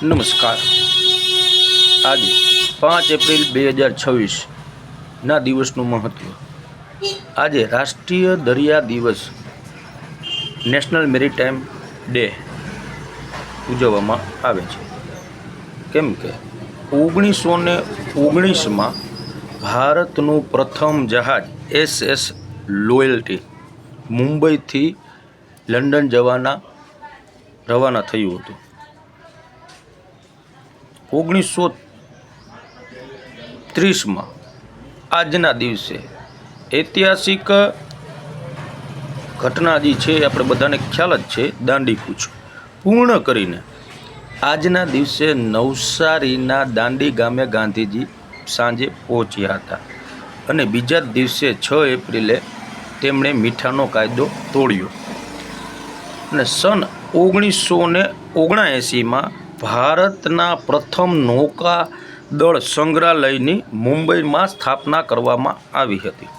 નમસ્કાર. આજે 5 એપ્રિલ 2026ના દિવસનું મહત્ત્વ. આજે રાષ્ટ્રીય દરિયા દિવસ નેશનલ મેરીટાઈમ ડે ઉજવવામાં આવે છે. કેમ કે 1919માં ભારતનું પ્રથમ જહાજ SS લોયલ્ટી મુંબઈથી લંડન રવાના થયું હતું. 1930માં આજના દિવસે ઐતિહાસિક ઘટના જે છે આપણે બધાને ખ્યાલ જ છે, દાંડી કૂચ પૂર્ણ કરીને આજના દિવસે નવસારીના દાંડી ગામે ગાંધીજી સાંજે પહોંચ્યા હતા અને બીજા જ દિવસે 6 એપ્રિલે તેમણે મીઠાનો કાયદો તોડ્યો અને સન 1979માં ભારતના પ્રથમ નૌકાદળ સંગ્રહાલયની મુંબઈમાં સ્થાપના કરવામાં આવી હતી.